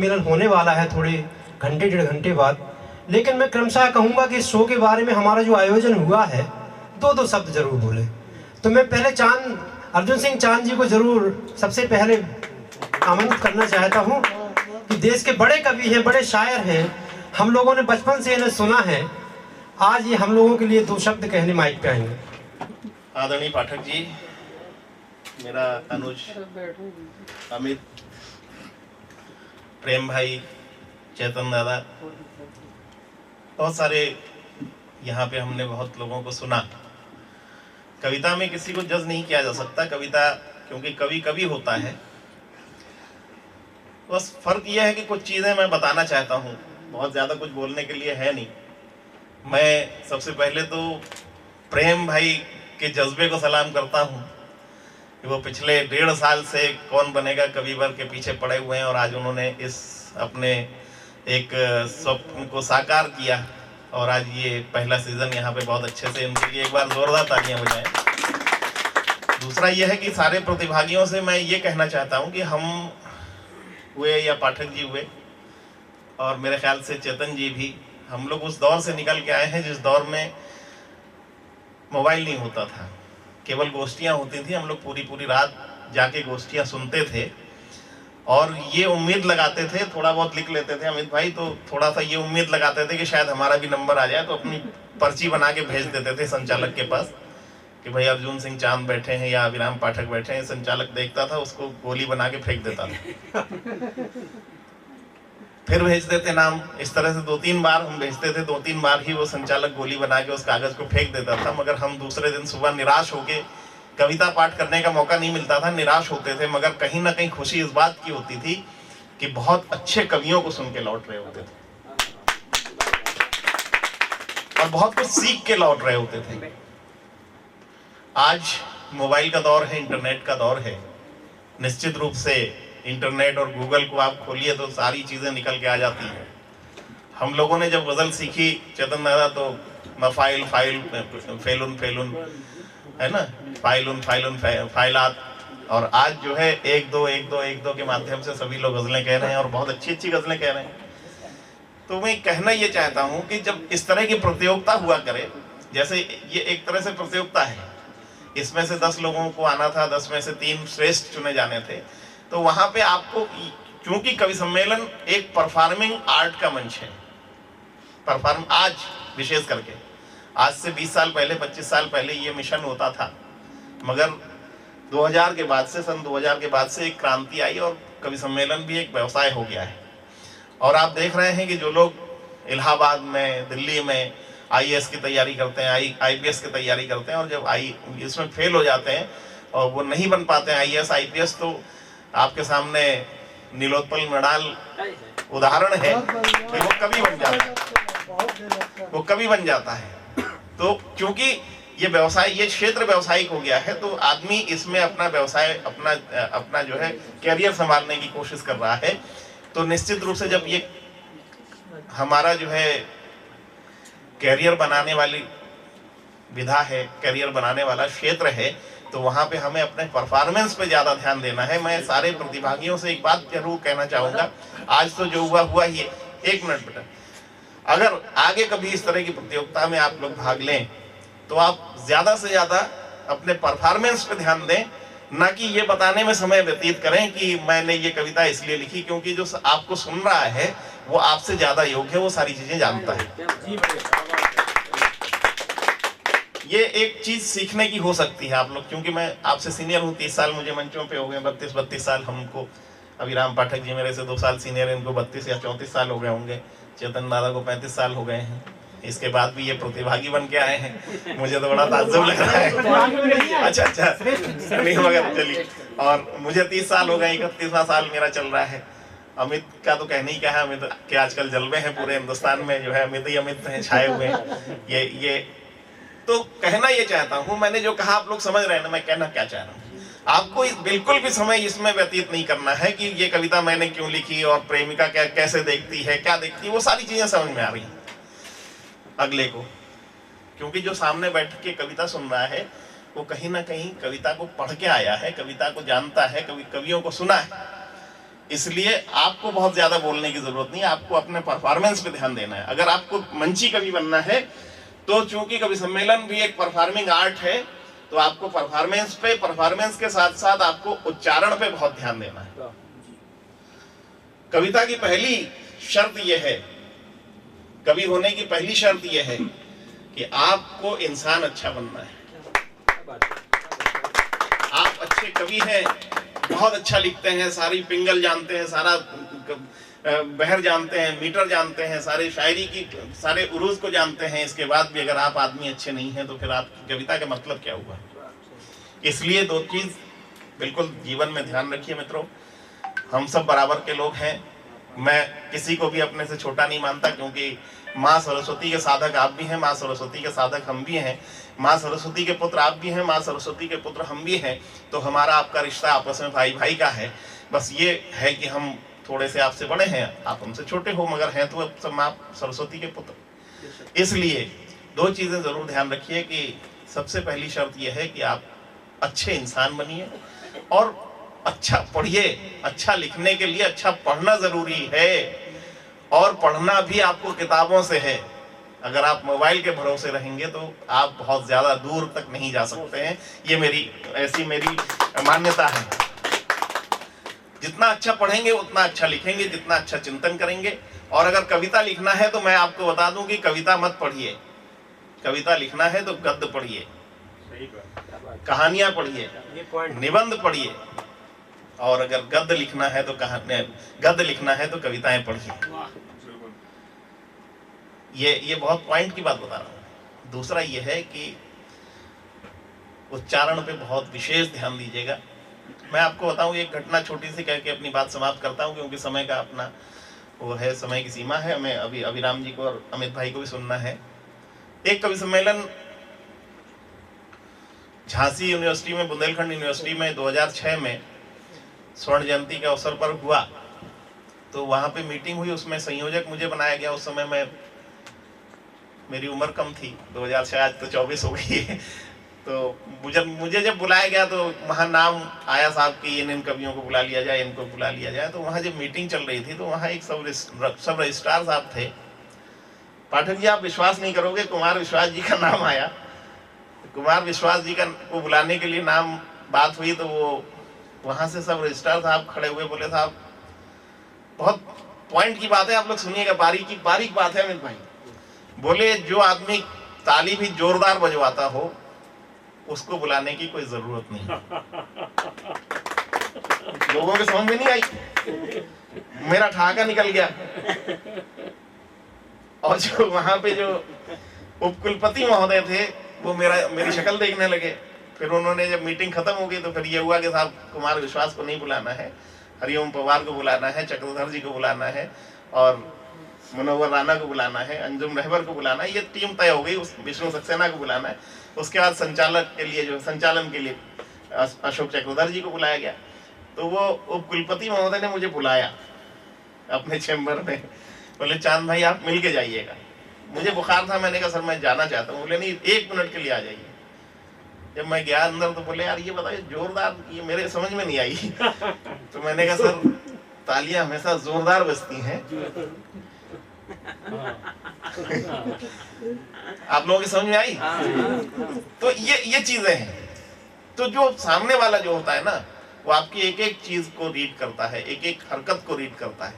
सम्मेलन होने वाला है थोड़े घंटे डेढ़ घंटे बाद, लेकिन मैं क्रमशः कहूँगा कि इस शो के बारे में हमारा जो आयोजन हुआ है, दो शब्द जरूर बोले। तो मैं पहले अर्जुन सिंह चांद जी को जरूर सबसे पहले आमंत्रित करना चाहता हूँ कि देश के बड़े कवि हैं, बड़े शायर हैं, हम लोगों ने बचपन से इन्हें सुना है। आज ये हम लोगों के लिए दो शब्द कहने माइक पे आएंगे। आदरणीय पाठक जी, मेरा अनुज अमित, प्रेम भाई, चेतन दादा, बहुत सारे यहाँ पे हमने बहुत लोगों को सुना। कविता में किसी को जज नहीं किया जा सकता, कविता क्योंकि कवि कवि होता है। बस फर्क यह है कि कुछ चीज़ें मैं बताना चाहता हूँ, बहुत ज़्यादा कुछ बोलने के लिए है नहीं। मैं सबसे पहले तो प्रेम भाई के जज्बे को सलाम करता हूँ कि वो पिछले 1.5 साल से कौन बनेगा कविवर के पीछे पड़े हुए हैं और आज उन्होंने इस अपने एक स्वप्न को साकार किया और आज ये पहला सीजन यहाँ पे बहुत अच्छे से, इनके लिए एक बार जोरदार तालियां बजाएं। दूसरा ये है कि सारे प्रतिभागियों से मैं ये कहना चाहता हूँ कि हम हुए या पाठक जी हुए और मेरे ख्याल से चेतन जी भी, हम लोग उस दौर से निकल के आए हैं जिस दौर में मोबाइल नहीं होता था, केवल गोष्ठियाँ होती थी। हम लोग पूरी रात जाके गोष्ठियाँ सुनते थे और ये उम्मीद लगाते थे, थोड़ा बहुत लिख लेते थे अमित भाई, तो थोड़ा सा ये उम्मीद लगाते थे कि शायद हमारा भी नंबर आ जाए, तो अपनी पर्ची बना के भेज देते थे संचालक के पास कि भाई अर्जुन सिंह चांद बैठे हैं या अभिराम पाठक बैठे हैं। संचालक देखता था, उसको गोली बना के फेंक देता था, फिर भेज देते नाम। इस तरह से 2-3 बार हम भेजते थे, 2-3 बार ही वो संचालक गोली बना के उस कागज को फेंक देता था। मगर हम दूसरे दिन सुबह निराश होके, कविता पाठ करने का मौका नहीं मिलता था, निराश होते थे, मगर कहीं ना कहीं खुशी इस बात की होती थी कि बहुत अच्छे कवियों को सुन के लौट रहे होते थे और बहुत कुछ सीख के लौट रहे होते थे। आज मोबाइल का दौर है, इंटरनेट का दौर है। निश्चित रूप से इंटरनेट और गूगल को आप खोलिए तो सारी चीज़ें निकल के आ जाती हैं। हम लोगों ने जब गज़ल सीखी चेतन दादा, तो मफाइल फाइल फेलुन फेलुन है ना, फाइलुन फाइलुन फाइलात, और आज जो है 1-2 के माध्यम से सभी लोग गज़लें कह रहे हैं और बहुत अच्छी अच्छी गज़लें कह रहे हैं। तो मैं कहना ये चाहता हूँ कि जब इस तरह की प्रतियोगिता हुआ करे, जैसे ये एक तरह से प्रतियोगिता है, इसमें से 10 लोगों को आना था, 10 में से 3 श्रेष्ठ चुने जाने थे, तो वहाँ पे आपको, क्योंकि कवि सम्मेलन एक परफॉर्मिंग आर्ट का मंच है, आज विशेष करके, आज से 20 साल पहले, 25 साल पहले ये मिशन होता था, मगर 2000 के बाद से, सन 2000 के बाद से एक क्रांति आई और कवि सम्मेलन भी एक व्यवसाय हो गया है। और आप देख रहे हैं कि जो लोग इलाहाबाद में, दिल्ली में IAS की तैयारी करते हैं, IPS की तैयारी करते हैं, और जब इसमें फेल हो जाते हैं और वो नहीं बन पाते हैं IAS IPS, तो आपके सामने नीलोत्पल मृणाल उदाहरण है कि वो कवि बन जाता है, वो कवि बन जाता है। तो क्योंकि ये व्यवसाय, ये क्षेत्र व्यावसायिक हो गया है, तो आदमी इसमें अपना व्यवसाय, अपना जो है कैरियर संभालने की कोशिश कर रहा है। तो निश्चित रूप से जब ये हमारा जो है कैरियर बनाने वाली विधा है, कैरियर बनाने वाला क्षेत्र है, तो वहाँ पे हमें अपने परफॉर्मेंस पे ज़्यादा ध्यान देना है। मैं सारे प्रतिभागियों से एक बात जरूर कहना चाहूँगा, आज तो जो हुआ ही है। 1 मिनट बेटा, अगर आगे कभी इस तरह की प्रतियोगिता में आप लोग भाग लें तो आप ज़्यादा से ज़्यादा अपने परफॉर्मेंस पे ध्यान दें, ना कि ये बताने में समय व्यतीत करें कि मैंने ये कविता इसलिए लिखी, क्योंकि जो आपको सुन रहा है वो आपसे ज़्यादा योग्य है, वो सारी चीज़ें जानता है। ये एक चीज सीखने की हो सकती है आप लोग, क्योंकि मैं आपसे सीनियर हूँ, 30 साल मुझे मंचों पे हो गए, 32 साल हमको। अभिराम पाठक जी मेरे से 2 साल सीनियर हैं, इनको 32 या 34 साल हो गए होंगे। चेतन दादा को 35 साल हो गए हैं। इसके बाद भी ये प्रतिभागी बन के आए हैं, मुझे तो बड़ा ताज्जुब लग रहा है। अच्छा नहीं, मगर चलिए, और मुझे 30 साल हो गए, 31वां साल मेरा चल रहा है। अमित का तो कहने ही क्या है, अमित के आजकल जलवे हैं पूरे हिंदुस्तान में, जो है अमित ही अमित हैं, छाए हुए हैं। ये तो कहना ये चाहता हूँ, मैंने जो कहा आप लोग समझ रहे हैं ना मैं कहना क्या चाह रहा हूँ। आपको बिल्कुल भी समय इसमें व्यतीत नहीं करना है कि ये कविता मैंने क्यों लिखी और प्रेमिका क्या कैसे देखती है, क्या देखती है, वो सारी चीजें समझ में आ रही हैं अगले को, क्योंकि जो सामने बैठ के कविता सुन रहा है वो कहीं ना कहीं कविता को पढ़ के आया है, कविता को जानता है, कवियों को सुना है। इसलिए आपको बहुत ज्यादा बोलने की जरूरत नहीं है, आपको अपने परफॉर्मेंस पे ध्यान देना है। अगर आपको मंची कवि बनना है तो चूंकि कवि सम्मेलन भी एक परफॉर्मिंग आर्ट है, तो आपको परफॉर्मेंस के साथ साथ आपको उच्चारण पे बहुत ध्यान देना है। कविता की पहली शर्त यह है, कवि होने की पहली शर्त यह है कि आपको इंसान अच्छा बनना है। आप अच्छे कवि हैं, बहुत अच्छा लिखते हैं, सारी पिंगल जानते हैं, सारा बहर जानते हैं, मीटर जानते हैं, सारे शायरी की सारे उरूज को जानते हैं, इसके बाद भी अगर आप आदमी अच्छे नहीं हैं तो फिर आपकी कविता का मतलब क्या हुआ। इसलिए दो चीज बिल्कुल जीवन में ध्यान रखिए मित्रों, हम सब बराबर के लोग हैं। मैं किसी को भी अपने से छोटा नहीं मानता, क्योंकि माँ सरस्वती के साधक आप भी हैं, माँ सरस्वती के साधक हम भी हैं, माँ सरस्वती के पुत्र आप भी हैं, माँ सरस्वती के पुत्र हम भी हैं। तो हमारा आपका रिश्ता आपस में भाई भाई का है। बस ये है कि हम थोड़े से आपसे बड़े हैं, आप हमसे छोटे हो, मगर हैं तो सब माँ सरस्वती के पुत्र। इसलिए दो चीजें जरूर ध्यान रखिए कि सबसे पहली शर्त यह है कि आप अच्छे इंसान बनिए और अच्छा पढ़िए। अच्छा लिखने के लिए अच्छा पढ़ना जरूरी है, और पढ़ना भी आपको किताबों से है। अगर आप मोबाइल के भरोसे रहेंगे तो आप बहुत ज्यादा दूर तक नहीं जा सकते हैं। ये मेरी मान्यता है। जितना अच्छा पढ़ेंगे उतना अच्छा लिखेंगे, जितना अच्छा चिंतन करेंगे। और अगर कविता लिखना है तो मैं आपको बता दूं कि कविता मत पढ़िए, कविता लिखना है तो गद्य पढ़िए, कहानियां पढ़िए, निबंध पढ़िए, और अगर गद्य लिखना है तो कविताएं पढ़िए। ये बहुत पॉइंट की बात बता रहा हूं। दूसरा ये है कि उच्चारण पे बहुत विशेष ध्यान दीजिएगा। मैं आपको बताऊं, एक घटना छोटी सी कह के अपनी बात समाप्त करता हूं, क्योंकि समय का अपना वो है, समय की सीमा है। हमें अभी अभिराम जी को और अमित भाई को भी सुनना है। एक कवि सम्मेलन झांसी यूनिवर्सिटी में, बुंदेलखंड यूनिवर्सिटी में 2006 में स्वर्ण जयंती के अवसर पर हुआ। तो वहां पे मीटिंग हुई, उसमें संयोजक मुझे बनाया गया। उस समय मेरी उम्र कम थी, 2006, आज तो 24 हो गई है। तो मुझे जब बुलाया गया तो वहाँ नाम आया साहब कि इन कवियों को बुला लिया जाए, इनको बुला लिया जाए। तो वहाँ जब मीटिंग चल रही थी तो वहाँ एक सब रजिस्ट्रार साहब थे। पाठक जी, आप विश्वास नहीं करोगे, कुमार विश्वास जी का नाम आया। कुमार विश्वास जी को बुलाने के लिए नाम बात हुई, तो वो वहां से सब रजिस्ट्रार साहब खड़े हुए, बोले साहब बहुत पॉइंट की बात है, आप लोग सुनिएगा, बारीक बात है अमित भाई। बोले जो आदमी ताली भी जोरदार बजवाता हो उसको बुलाने की कोई जरूरत नहीं। लोगों के समझ में नहीं आई, मेरा ठहाका निकल गया। और जो वहां पे जो उपकुलपति महोदय थे वो मेरी शक्ल देखने लगे। फिर उन्होंने जब मीटिंग खत्म हो गई तो फिर ये हुआ कि साहब कुमार विश्वास को नहीं बुलाना है, हरिओम पवार को बुलाना है, चक्रधर जी को बुलाना है, और मनोहर राणा को बुलाना है, अंजुम रहबर को बुलाना है। ये टीम तय हो गई। विष्णु सक्सेना को बुलाना है। उसके बाद संचालन के लिए अशोक चक्रधर जी को बुलाया गया। तो वो उपकुलपति महोदय ने मुझे बुलाया अपने चैम्बर में, बोले चांद भाई आप मिल के जाइएगा। मुझे बुखार था, मैंने कहा सर मैं जाना चाहता हूँ। बोले नहीं, 1 मिनट के लिए आ जाइए। जब मैं गया अंदर तो बोले यार ये बताइए जोरदार, ये मेरे समझ में नहीं आई। तो मैंने कहा सर तालियां हमेशा जोरदार बजती हैं। आप लोगों की समझ में आई? तो ये चीजें हैं। तो जो सामने वाला जो होता है ना, वो आपकी एक एक चीज को रीड करता है, एक एक हरकत को रीड करता है।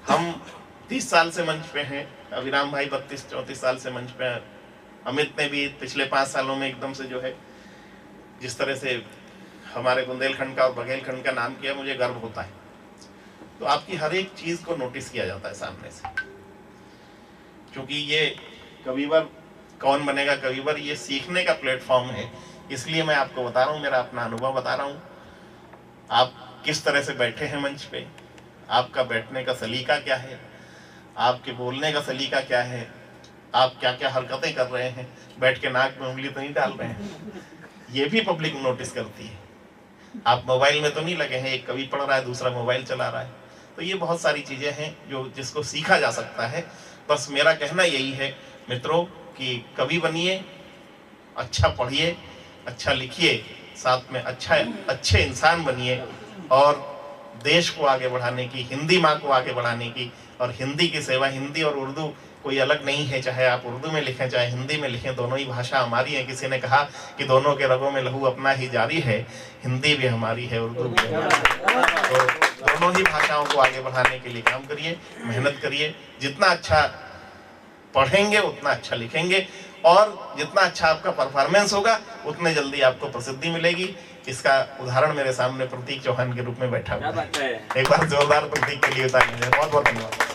हम 30 साल से मंच पे हैं, अभिराम भाई 32-34 साल से मंच पे हैं, अमित ने भी पिछले 5 सालों में एकदम से जो है जिस तरह से हमारे बुंदेलखंड का और बघेलखंड का नाम किया, मुझे गर्व होता है। तो आपकी हर एक चीज को नोटिस किया जाता है सामने से, क्योंकि ये कविवर कौन बनेगा कविवर, ये सीखने का प्लेटफॉर्म है। इसलिए मैं आपको बता रहा हूँ, मेरा अपना अनुभव बता रहा हूँ। आप किस तरह से बैठे हैं मंच पे, आपका बैठने का सलीका क्या है, आपके बोलने का सलीका क्या है, आप क्या क्या हरकतें कर रहे हैं, बैठ के नाक में उंगली तो नहीं डाल रहे हैं, ये भी पब्लिक नोटिस करती है। आप मोबाइल में तो नहीं लगे हैं, एक कवि पढ़ रहा है दूसरा मोबाइल चला रहा है। तो ये बहुत सारी चीजें हैं जो जिसको सीखा जा सकता है। बस मेरा कहना यही है मित्रों कि कवि बनिए, अच्छा पढ़िए, अच्छा लिखिए, साथ में अच्छे इंसान बनिए, और देश को आगे बढ़ाने की, हिंदी माँ को आगे बढ़ाने की और हिंदी की सेवा। हिंदी और उर्दू कोई अलग नहीं है, चाहे आप उर्दू में लिखें चाहे हिंदी में लिखें, दोनों ही भाषा हमारी है। किसी ने कहा कि दोनों के रगों में लहू अपना ही जारी है, हिंदी भी हमारी है, उर्दू भी हमारी है। तो दोनों ही भाषाओं को आगे बढ़ाने के लिए काम करिए, मेहनत करिए। जितना अच्छा पढ़ेंगे उतना अच्छा लिखेंगे और जितना अच्छा आपका परफॉर्मेंस होगा उतने जल्दी आपको प्रसिद्धि मिलेगी। इसका उदाहरण मेरे सामने प्रतीक चौहान के रूप में बैठा हुआ है। एक बार जोरदार प्रतीक के लिए ताली दें। बहुत बहुत धन्यवाद।